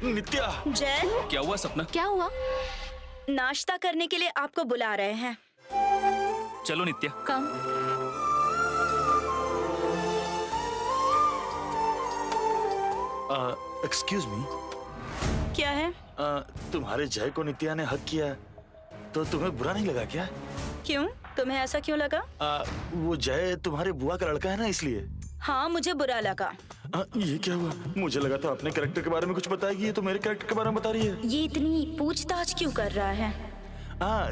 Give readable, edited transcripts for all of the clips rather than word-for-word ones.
नित्या, जय, क्या हुआ सपना? क्या हुआ? नाश्ता करने के लिए आपको बुला रहे हैं। चलो नित्या। कम। एक्सक्यूज मी, क्या है? तुम्हारे जय को नित्या ने हक किया तो तुम्हें बुरा नहीं लगा क्या? क्यों? तुम्हें ऐसा क्यों लगा? वो जय तुम्हारे बुआ का लड़का है ना, इसलिए। हाँ, मुझे बुरा लगा। ये क्या हुआ? मुझे लगा था अपने कैरेक्टर के बारे में कुछ बताएगी, ये तो मेरे कैरेक्टर के बारे में बता रही है। ये इतनी पूछताछ क्यों कर रहा है?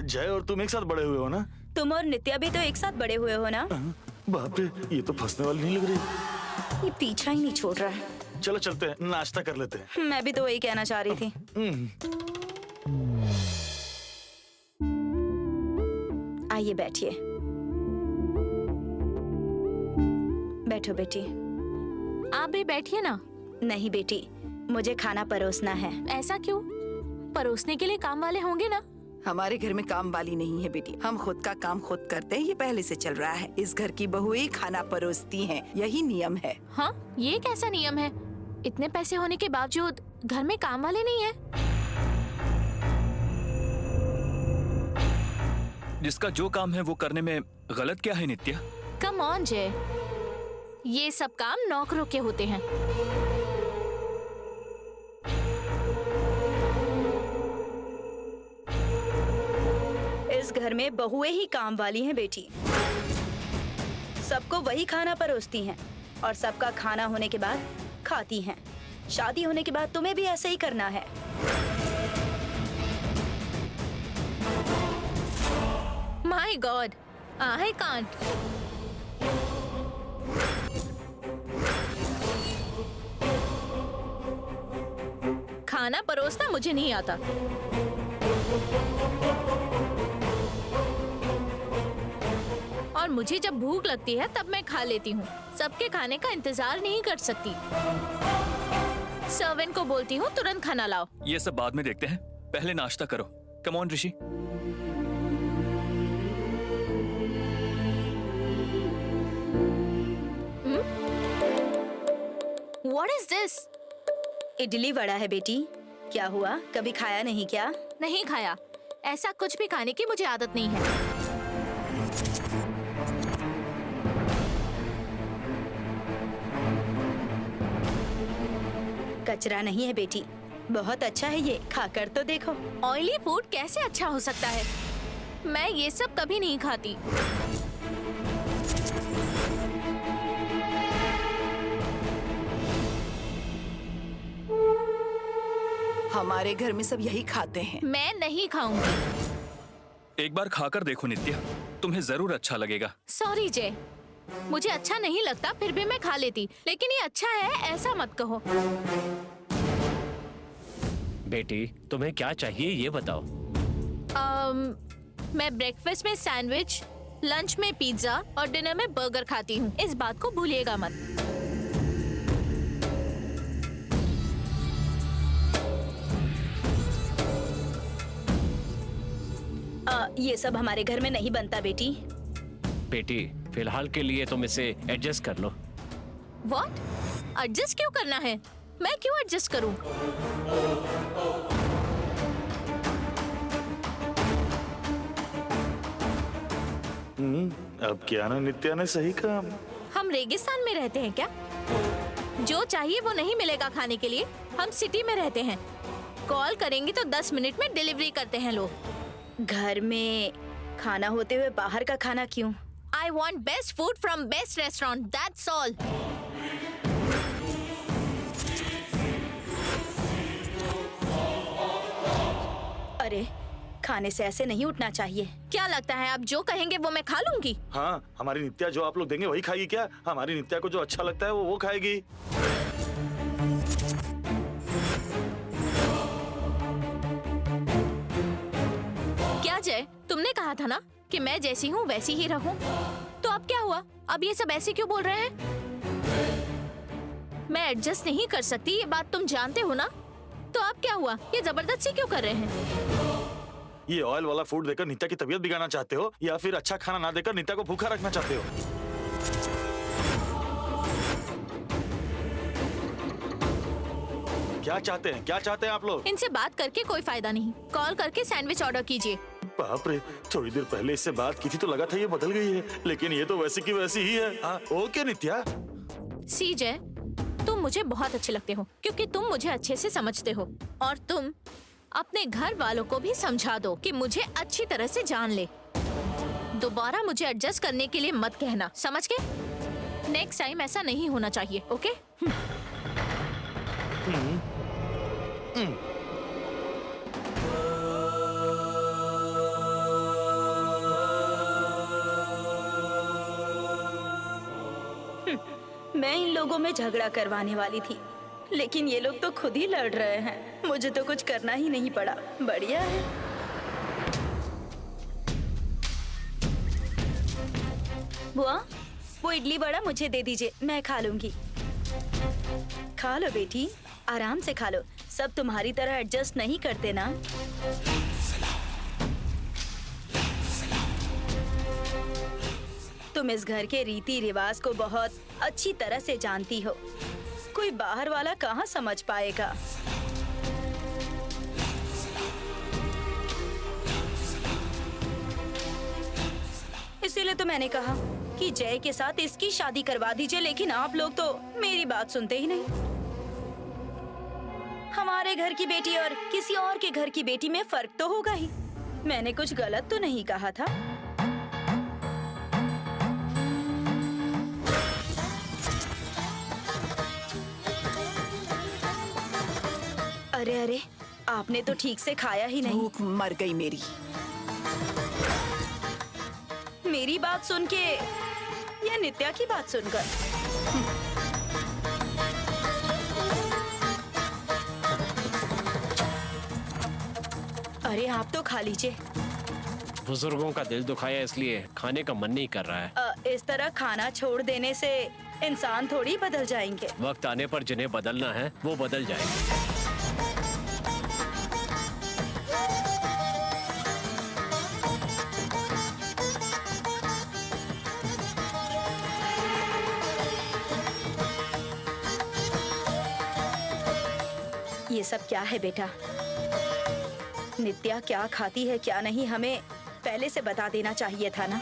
जय और तुम एक साथ बड़े हुए हो ना? तुम और नित्या भी तो एक साथ बड़े हुए हो ना? बाप रे, ये तो फंसने वाली नहीं लग रही। ये पीछा ही नहीं छोड़ रहा है। चलो चलते हैं, नाश्ता कर लेते हैं। मैं भी तो वही कहना चाह रही थी। आइए बैठिए। बैठो बेटी। आप भी बैठिए ना। नहीं बेटी, मुझे खाना परोसना है। ऐसा क्यों? परोसने के लिए काम वाले होंगे ना? हमारे घर में काम वाली नहीं है बेटी, हम खुद का काम खुद करते हैं। ये पहले से चल रहा है। इस घर की बहुएं ही खाना परोसती हैं, यही नियम है। हाँ, ये कैसा नियम है? इतने पैसे होने के बावजूद घर में काम वाले नहीं है। जिसका जो काम है वो करने में गलत क्या है नित्या? कम ऑन जय, ये सब काम नौकरों के होते हैं। इस घर में बहुएं ही काम वाली हैं बेटी। सबको वही खाना परोसती हैं और सबका खाना होने के बाद खाती हैं। शादी होने के बाद तुम्हें भी ऐसे ही करना है। My God, I can't. खाना परोसना मुझे नहीं आता। और मुझे जब भूख लगती है तब मैं खा लेती हूँ। सबके खाने का इंतजार नहीं कर सकती। सर्वेंट को बोलती हूँ तुरंत खाना लाओ। ये सब बाद में देखते हैं, पहले नाश्ता करो। Come on Rishi. What is this? Idli vada है बेटी। क्या हुआ, कभी खाया नहीं क्या? नहीं खाया। ऐसा कुछ भी खाने की मुझे आदत नहीं है। कचरा नहीं है बेटी, बहुत अच्छा है ये, खाकर तो देखो। ऑयली फूड कैसे अच्छा हो सकता है? मैं ये सब कभी नहीं खाती। हमारे घर में सब यही खाते हैं। मैं नहीं खाऊंगी। एक बार खाकर देखो नित्या, तुम्हें जरूर अच्छा लगेगा। सॉरी जय, मुझे अच्छा नहीं लगता, फिर भी मैं खा लेती। लेकिन ये अच्छा है ऐसा मत कहो। बेटी, तुम्हें क्या चाहिए ये बताओ। मैं ब्रेकफास्ट में सैंडविच, लंच में पिज्जा और डिनर में बर्गर खाती हूँ। इस बात को भूलिएगा मत। ये सब हमारे घर में नहीं बनता बेटी। बेटी, फिलहाल के लिए तुम इसे एडजस्ट कर लो। व्हाट? एडजस्ट क्यों करना है? मैं क्यों एडजस्ट करूं? अब क्या ना, नित्या ने सही कहा। हम रेगिस्तान में रहते हैं क्या? जो चाहिए वो नहीं मिलेगा खाने के लिए। हम सिटी में रहते हैं। कॉल करेंगे तो 10 मिनट में डिलीवरी करते हैं लोग। घर में खाना होते हुए बाहर का खाना क्यों? I want best food from best restaurant. That's all. अरे, खाने से ऐसे नहीं उठना चाहिए। क्या लगता है आप जो कहेंगे वो मैं खा लूंगी? हाँ, हमारी नित्या जो आप लोग देंगे वही खाएगी क्या? हमारी नित्या को जो अच्छा लगता है वो खाएगी। क्या जय, तुमने कहा था ना कि मैं जैसी हूँ वैसी ही रहूं। तो अब क्या हुआ? अब ये सब ऐसे क्यों बोल रहे हैं? मैं एडजस्ट नहीं कर सकती, ये बात तुम जानते हो ना। तो अब क्या हुआ? ये जबरदस्ती क्यों कर रहे हैं? ये ऑयल वाला फूड देकर नित्या की तबीयत बिगाड़ना चाहते हो या फिर अच्छा खाना ना देकर नित्या को भूखा रखना चाहते हो? क्या चाहते हैं आप लोग? इनसे बात करके कोई फायदा नहीं, कॉल करके सैंडविच ऑर्डर कीजिए। बाप रे, थोड़ी देर पहले इससे बात की थी तो लगा था ये बदल गई है, लेकिन ये तो वैसी की वैसी ही है। ओके नित्या। सी जय, तुम मुझे बहुत अच्छे लगते हो क्योंकि तुम मुझे अच्छे से समझते हो, और तुम अपने घर वालों को भी समझा दो कि मुझे अच्छी तरह से जान ले। दोबारा मुझे एडजस्ट करने के लिए मत कहना, समझ गए? नेक्स्ट टाइम ऐसा नहीं होना चाहिए, ओके? मैं इन लोगों में झगड़ा करवाने वाली थी, लेकिन ये लोग तो खुद ही लड़ रहे हैं। मुझे तो कुछ करना ही नहीं पड़ा। बढ़िया है। बुआ, वो इडली वड़ा मुझे दे दीजिए, मैं खा लूंगी। खा लो बेटी, आराम से खा लो। सब तुम्हारी तरह एडजस्ट नहीं करते ना। तुम इस घर के रीति रिवाज को बहुत अच्छी तरह से जानती हो। कोई बाहर वाला कहाँ समझ पाएगा। इसीलिए तो मैंने कहा कि जय के साथ इसकी शादी करवा दीजिए, लेकिन आप लोग तो मेरी बात सुनते ही नहीं। हमारे घर की बेटी और किसी और के घर की बेटी में फर्क तो होगा ही। मैंने कुछ गलत तो नहीं कहा था। अरे अरे, आपने तो ठीक से खाया ही नहीं। भूख मर गई मेरी। मेरी बात सुन के या नित्या की बात सुनकर? अरे आप तो खा लीजिए। बुजुर्गों का दिल दुखाया इसलिए खाने का मन नहीं कर रहा है। इस तरह खाना छोड़ देने से इंसान थोड़ी बदल जाएंगे। वक्त आने पर जिन्हें बदलना है वो बदल जाएंगे। ये सब क्या है बेटा? नित्या क्या खाती है क्या नहीं, हमें पहले से बता देना चाहिए था ना।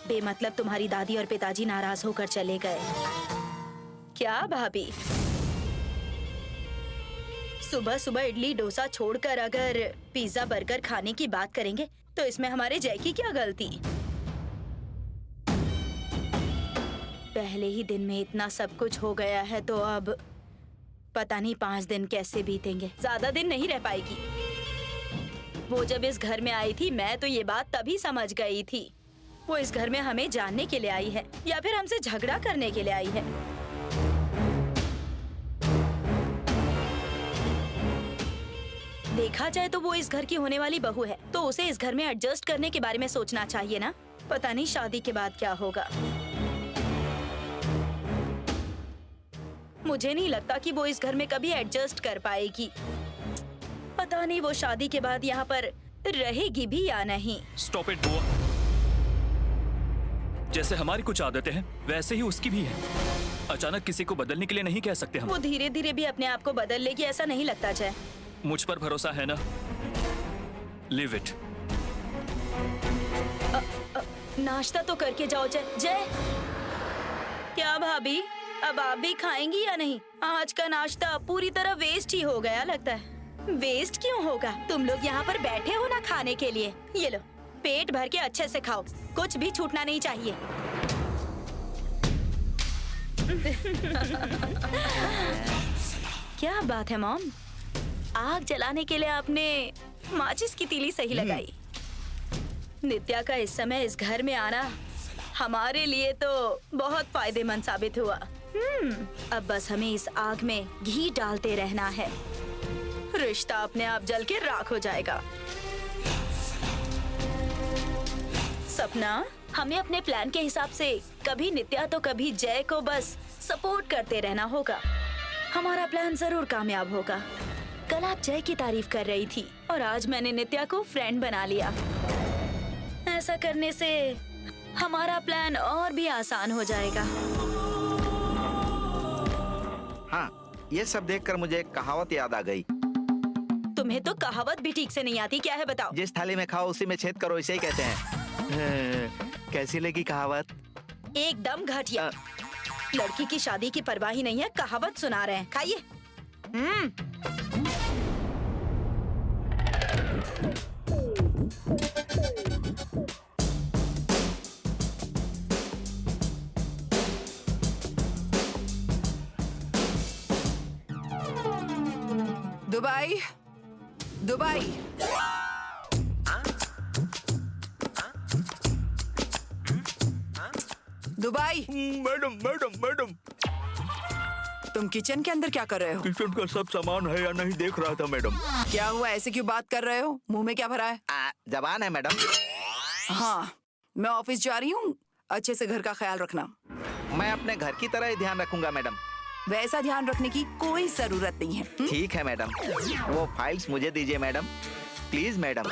बेमतलब तुम्हारी दादी और पिताजी नाराज होकर चले गए। क्या भाभी, सुबह सुबह इडली डोसा छोड़कर अगर पिज्जा बर्गर खाने की बात करेंगे तो इसमें हमारे जय की क्या गलती? पहले ही दिन में इतना सब कुछ हो गया है तो अब पता नहीं 5 दिन कैसे बीतेंगे। ज्यादा दिन नहीं रह पाएगी। वो जब इस घर में आई थी मैं तो ये बात तभी समझ गई थी। वो इस घर में हमें जानने के लिए आई है या फिर हमसे झगड़ा करने के लिए आई है। देखा जाए तो वो इस घर की होने वाली बहू है, तो उसे इस घर में एडजस्ट करने के बारे में सोचना चाहिए ना। पता नहीं शादी के बाद क्या होगा। मुझे नहीं लगता कि वो इस घर में कभी एडजस्ट कर पाएगी। पता नहीं वो शादी के बाद यहाँ पर रहेगी भी या नहीं। स्टॉप इट बुआ। जैसे हमारी कुछ आदतें हैं वैसे ही उसकी भी है। अचानक किसी को बदलने के लिए नहीं कह सकते हम। वो धीरे धीरे भी अपने आप को बदल लेगी, ऐसा नहीं लगता जय? मुझ पर भरोसा है ना? Live it. नाश्ता तो करके जाओ जय। जय, क्या भाभी अब आप भी खाएंगी या नहीं? आज का नाश्ता पूरी तरह वेस्ट ही हो गया लगता है। वेस्ट क्यों होगा? तुम लोग यहाँ पर बैठे हो ना खाने के लिए। ये लो, पेट भर के अच्छे से खाओ, कुछ भी छूटना नहीं चाहिए। क्या बात है मॉम, आग जलाने के लिए आपने माचिस की तीली सही लगाई। नित्या का इस समय इस घर में आना हमारे लिए तो बहुत फायदेमंद साबित हुआ। अब बस हमें इस आग में घी डालते रहना है, रिश्ता अपने आप जल के राख हो जाएगा। सपना, हमें अपने प्लान के हिसाब से कभी नित्या तो कभी जय को बस सपोर्ट करते रहना होगा। हमारा प्लान जरूर कामयाब होगा। कल आप जय की तारीफ कर रही थी और आज मैंने नित्या को फ्रेंड बना लिया। ऐसा करने से हमारा प्लान और भी आसान हो जाएगा। हाँ, ये सब देखकर मुझे एक कहावत याद आ गई। तुम्हें तो कहावत भी ठीक से नहीं आती, क्या है बताओ? जिस थाली में खाओ उसी में छेद करो, इसे ही कहते हैं। कैसी लगी कहावत? एकदम घटिया। लड़की की शादी की परवाह ही नहीं है, कहावत सुना रहे हैं। खाइए। Dubai, Dubai. Dubai, madam madam madam, तुम किचन के अंदर क्या कर रहे हो? किचन का सब सामान है या नहीं देख रहा था मैडम। क्या हुआ, ऐसे क्यों बात कर रहे हो? मुंह में क्या भरा है? जबान है मैडम। हाँ, मैं ऑफिस जा रही हूँ, अच्छे से घर का ख्याल रखना। मैं अपने घर की तरह ही ध्यान रखूंगा मैडम। वैसा ध्यान रखने की कोई जरूरत नहीं है। ठीक है मैडम, वो फाइल्स मुझे दीजिए मैडम, प्लीज मैडम।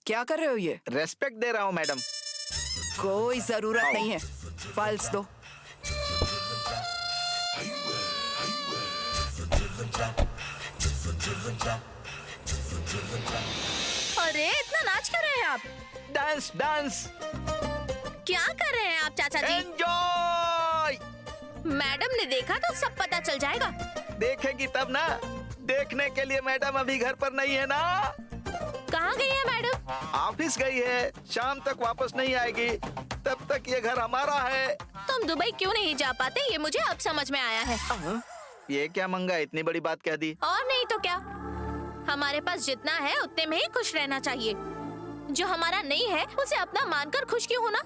क्या कर रहे हो ये? रेस्पेक्ट दे रहा हूँ मैडम। कोई जरूरत नहीं है, फाइल्स दो। अरे इतना नाच कर रहे हैं आप? Dance dance. क्या कर रहे हैं आप चाचा जी? एंजॉय। मैडम ने देखा तो सब पता चल जाएगा। देखेगी तब ना। देखने के लिए मैडम अभी घर पर नहीं है ना। कहाँ गई है मैडम? ऑफिस गई है, शाम तक वापस नहीं आएगी, तब तक ये घर हमारा है। तुम दुबई क्यों नहीं जा पाते, ये मुझे अब समझ में आया है। ये क्या मंगा, इतनी बड़ी बात कह दी। और नहीं तो क्या, हमारे पास जितना है उतने में ही खुश रहना चाहिए। जो हमारा नहीं है उसे अपना मानकर खुश क्यों होना?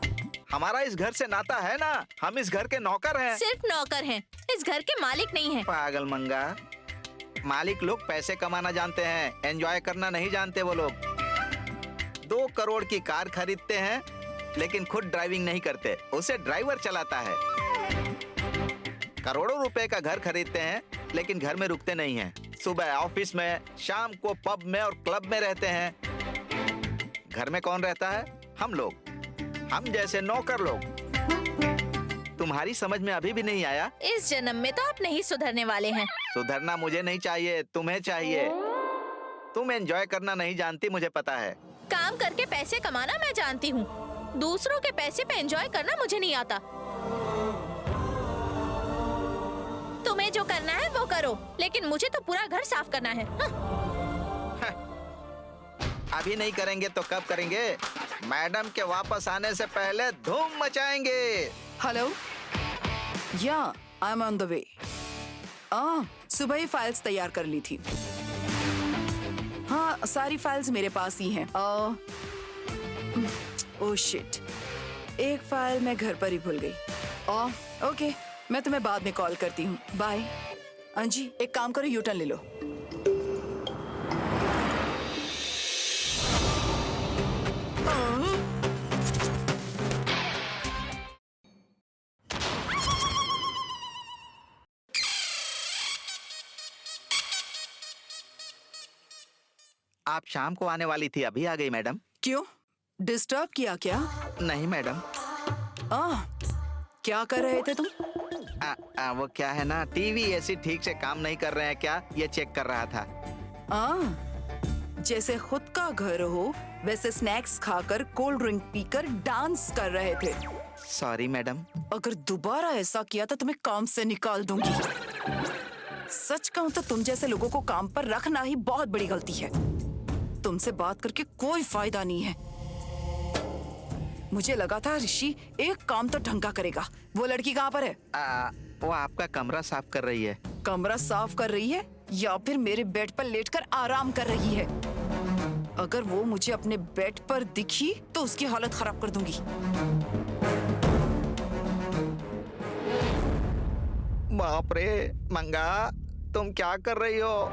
हमारा इस घर से नाता है ना, हम इस घर के नौकर हैं। सिर्फ नौकर हैं, इस घर के मालिक नहीं हैं। पागल मंगा, मालिक लोग पैसे कमाना जानते हैं, एंजॉय करना नहीं जानते वो लोग। 2 करोड़ की कार खरीदते हैं लेकिन खुद ड्राइविंग नहीं करते, उसे ड्राइवर चलाता है। करोड़ों रुपए का घर खरीदते हैं लेकिन घर में रुकते नहीं हैं। सुबह ऑफिस में, शाम को पब में और क्लब में रहते हैं। घर में कौन रहता है? हम लोग, हम जैसे नौकर लोग। तुम्हारी समझ में अभी भी नहीं आया? इस जन्म में तो आप नहीं सुधरने वाले हैं। सुधरना मुझे नहीं चाहिए, तुम्हें चाहिए। तुम एंजॉय करना नहीं जानती, मुझे पता है। काम करके पैसे कमाना मैं जानती हूँ, दूसरों के पैसे पे एंजॉय करना मुझे नहीं आता। तुम्हें जो करना है वो करो, लेकिन मुझे तो पूरा घर साफ करना है। अभी नहीं करेंगे तो कब करेंगे? मैडम के वापस आने से पहले धूम मचाएंगे। हेलो, या I am on the way. सुबह ही फाइल्स तैयार कर ली थी। हाँ, सारी फाइल्स मेरे पास ही हैं। ओह शिट, एक फाइल मैं घर पर ही भूल गई। ओके, मैं तुम्हें बाद में कॉल करती हूँ। बाय। अंजी, एक काम करो, यूटर्न ले लो। आप शाम को आने वाली थी, अभी आ गई मैडम। क्यों, डिस्टर्ब किया क्या? नहीं मैडम। क्या कर रहे थे तुम? वो क्या है ना, टीवी एसी ठीक से काम नहीं कर रहे हैं क्या, ये चेक कर रहा था। जैसे खुद का घर हो वैसे स्नैक्स खाकर, कोल्ड ड्रिंक पीकर डांस कर रहे थे। Sorry madam. अगर दोबारा ऐसा किया तो तुम्हें काम से निकाल दूंगी। सच कहूं तो तुम जैसे लोगों को काम पर रखना ही बहुत बड़ी गलती है। तुमसे बात करके कोई फायदा नहीं है। मुझे लगा था ऋषि एक काम तो ढंग का करेगा। वो लड़की कहाँ पर है? वो आपका कमरा साफ कर रही है। कमरा साफ कर रही है या फिर मेरे बेड पर लेटकर आराम कर रही है? अगर वो मुझे अपने बेड पर दिखी तो उसकी हालत खराब कर दूंगी। बाप रे मंगा, तुम क्या कर रही हो?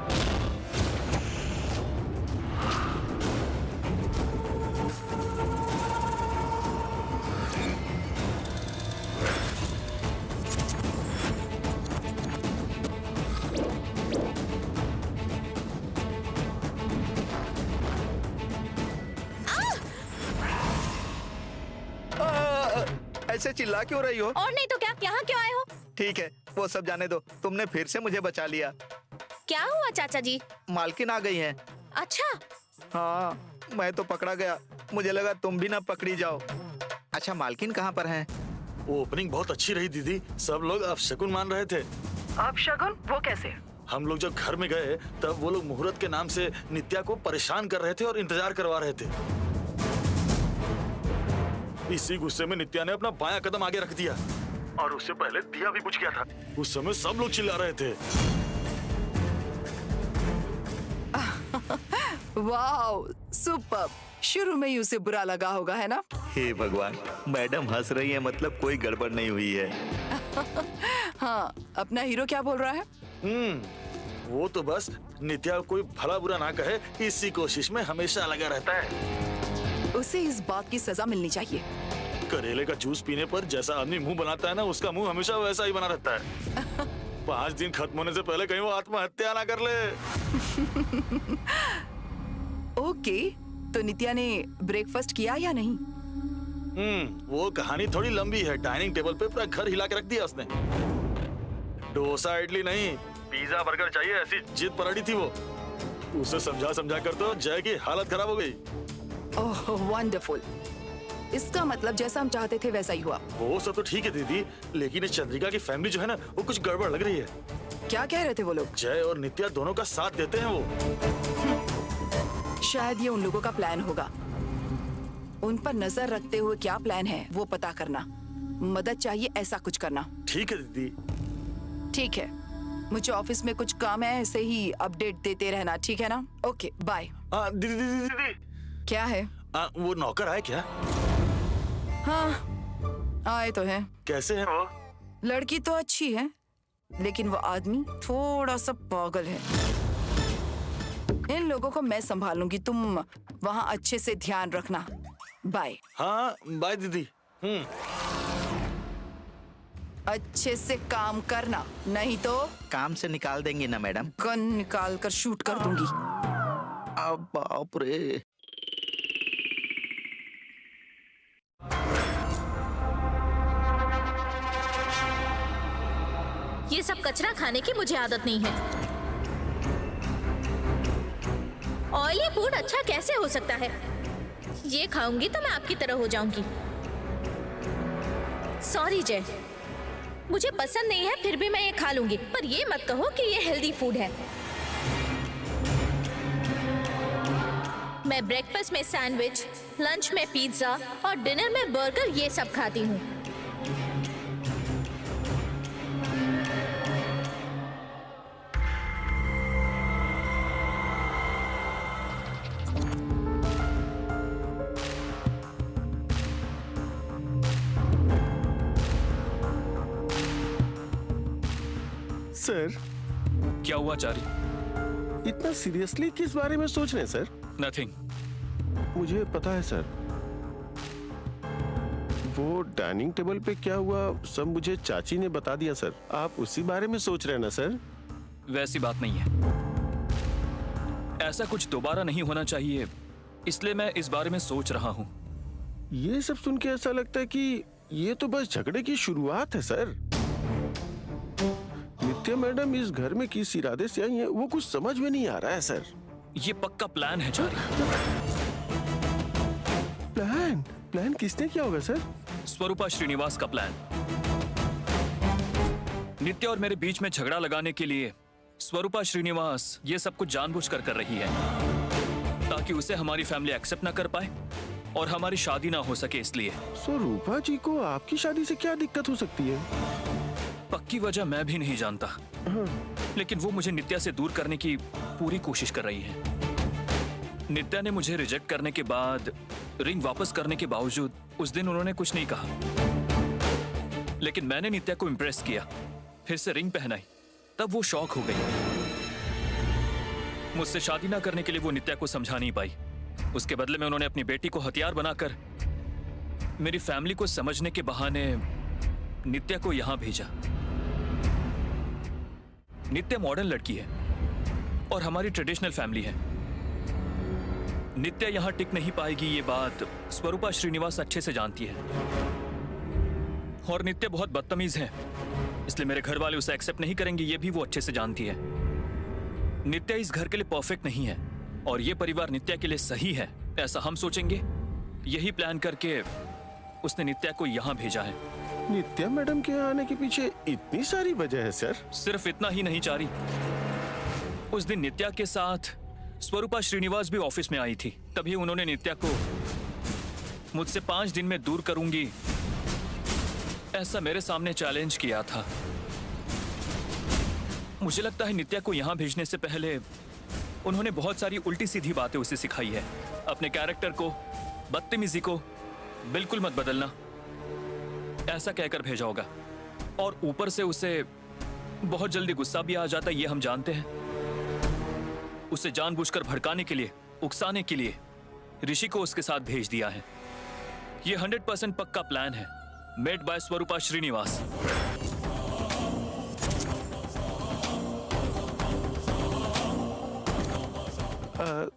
ऐसे चिल्ला क्यों रही हो? और नहीं तो क्या, यहाँ क्यों आए हो? ठीक है, वो सब जाने दो। तुमने फिर से मुझे बचा लिया। क्या हुआ चाचा जी? मालकिन आ गई हैं। अच्छा, हाँ, मैं तो पकड़ा गया। मुझे लगा तुम भी ना पकड़ी जाओ। अच्छा, मालकिन कहाँ पर हैं? वो ओपनिंग बहुत अच्छी रही दीदी, सब लोग अपशकुन मान रहे थे। अपशगुन? वो कैसे? हम लोग जब घर में गए तब वो लोग मुहूर्त के नाम से नित्या को परेशान कर रहे थे और इंतजार करवा रहे थे। इसी गुस्से में नित्या ने अपना बायां कदम आगे रख दिया और उससे पहले दिया भी बुझ गया था। उस समय सब लोग चिल्ला रहे थे। Wow, super. शुरू में ही उसे बुरा लगा होगा, है ना? हे भगवान, मैडम हंस रही है, मतलब कोई गड़बड़ नहीं हुई है। हाँ, अपना हीरो क्या बोल रहा है? वो तो बस नित्या कोई भला बुरा ना कहे इसी कोशिश में हमेशा लगा रहता है। उसे इस बात की सजा मिलनी चाहिए। करेले का जूस पीने पर जैसा आदमी मुंह बनाता है ना, उसका मुंह हमेशा वैसा ही बना रहता है। 5 दिन खत्म होने से पहले कहीं वो आत्महत्या ना कर ले। ओके, तो नित्या ने ब्रेकफास्ट किया या नहीं? वो कहानी थोड़ी लंबी है। डाइनिंग टेबल पे पूरा घर हिला के रख दिया उसने। डोसा इडली नहीं, पिज्जा बर्गर चाहिए, ऐसी जिद पकड़ी थी वो। उसे समझा समझा कर तो जय की हालत खराब हो गई। ओह, वंडरफुल। इसका मतलब जैसा हम चाहते थे वैसा ही हुआ। वो सब तो ठीक है दीदी, लेकिन इस चंद्रिका की फैमिली जो है ना, वो कुछ गड़बड़ लग रही है। क्या कह रहे थे वो लोग? जय और नित्या दोनों का साथ देते हैं वो। शायद ये उन लोगों का प्लान होगा। उन पर नजर रखते हुए क्या प्लान है वो पता करना। मदद चाहिए ऐसा कुछ करना। ठीक है दीदी। ठीक है, मुझे ऑफिस में कुछ काम है, ऐसे ही अपडेट देते रहना, ठीक है ना? Okay, bye. दीदी दीदी दीदी, क्या है? वो नौकर आए क्या? हाँ, आए तो हैं। कैसे है वो? लड़की तो अच्छी है, लेकिन वो आदमी थोड़ा सा पागल है। इन लोगों को मैं संभालूंगी, तुम वहाँ अच्छे से ध्यान रखना। बाय। हाँ, बाय दीदी। अच्छे से काम करना, नहीं तो काम से निकाल देंगे ना मैडम? गन निकाल कर शूट कर दूंगी। अब बाप रे। ये सब कचरा खाने की मुझे आदत नहीं है। ऑयली फूड अच्छा कैसे हो सकता है? ये खाऊंगी तो मैं आपकी तरह हो जाऊंगी। सॉरी जय, मुझे पसंद नहीं है, फिर भी मैं ये खा लूंगी, पर ये मत कहो कि ये हेल्दी फूड है। मैं ब्रेकफास्ट में सैंडविच, लंच में पिज्जा और डिनर में बर्गर ये सब खाती हूँ। सर, क्या हुआ चारी? इतना सीरियसली किस बारे में सोच रहे हैं सर? नथिंग। मुझे पता है सर। वो डाइनिंग टेबल पे क्या हुआ सब मुझे चाची ने बता दिया सर। आप उसी बारे में सोच रहे हैं ना सर? वैसी बात नहीं है। ऐसा कुछ दोबारा नहीं होना चाहिए, इसलिए मैं इस बारे में सोच रहा हूँ। ये सब सुन के ऐसा लगता है कि ये तो बस झगड़े की शुरुआत है सर। नित्या मैडम इस घर में किस इरादे से आई है वो कुछ समझ में नहीं आ रहा है सर। ये पक्का प्लान है चारी। प्लान? प्लान किसने किया होगा सर? स्वरूपा श्रीनिवास का प्लान। नित्या और मेरे बीच में झगड़ा लगाने के लिए स्वरूपा श्रीनिवास ये सब कुछ जानबूझकर कर रही है, ताकि उसे हमारी फैमिली एक्सेप्ट ना कर पाए और हमारी शादी ना हो सके। इसलिए स्वरूपा जी को आपकी शादी से क्या दिक्कत हो सकती है? पक्की वजह मैं भी नहीं जानता, लेकिन वो मुझे नित्या से दूर करने की पूरी कोशिश कर रही है। नित्या ने मुझे रिजेक्ट करने के बाद रिंग वापस करने के बावजूद उस दिन उन्होंने कुछ नहीं कहा, लेकिन मैंने नित्या को इम्प्रेस किया, फिर से रिंग पहनाई, तब वो शॉक हो गई। मुझसे शादी ना करने के लिए वो नित्या को समझा नहीं पाई। उसके बदले में उन्होंने अपनी बेटी को हथियार बनाकर मेरी फैमिली को समझने के बहाने नित्या को यहां भेजा। नित्या मॉडर्न लड़की है और हमारी ट्रेडिशनल फैमिली है। नित्या यहां टिक नहीं पाएगी, ये बात स्वरूपा श्रीनिवास अच्छे से जानती है। और नित्या बहुत बदतमीज है, इसलिए मेरे घर वाले उसे एक्सेप्ट नहीं करेंगे, ये भी वो अच्छे से जानती है। नित्या इस घर के लिए परफेक्ट नहीं है और ये परिवार नित्या के लिए सही है, ऐसा हम सोचेंगे। यही प्लान करके उसने नित्या को यहाँ भेजा है। नित्या मैडम के आने के पीछे इतनी सारी वजह है सर? सिर्फ इतना ही नहीं चारी, उस दिन नित्या के साथ स्वरूपा श्रीनिवास भी ऑफिस में आई थी, तभी उन्होंने नित्या को मुझसे 5 दिन में दूर करूंगी ऐसा मेरे सामने चैलेंज किया था। मुझे लगता है नित्या को यहाँ भेजने से पहले उन्होंने बहुत सारी उल्टी सीधी बातें उसे सिखाई है। अपने कैरेक्टर को, बदतमीजी को बिल्कुल मत बदलना, ऐसा कहकर भेजा होगा। और ऊपर से उसे बहुत जल्दी गुस्सा भी आ जाता है, ये हम जानते हैं। उसे जानबूझकर भड़काने के लिए, उकसाने के लिए ऋषि को उसके साथ भेज दिया है। ये 100% पक्का प्लान है, मेड बाय स्वरूपा श्रीनिवास।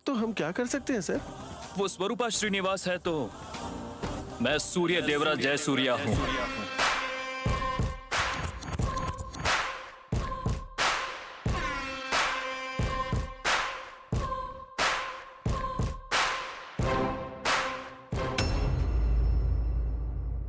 तो हम क्या कर सकते हैं सर? वो स्वरूपा श्रीनिवास है तो मैं सूर्य देवराज जय सूर्या हूँ।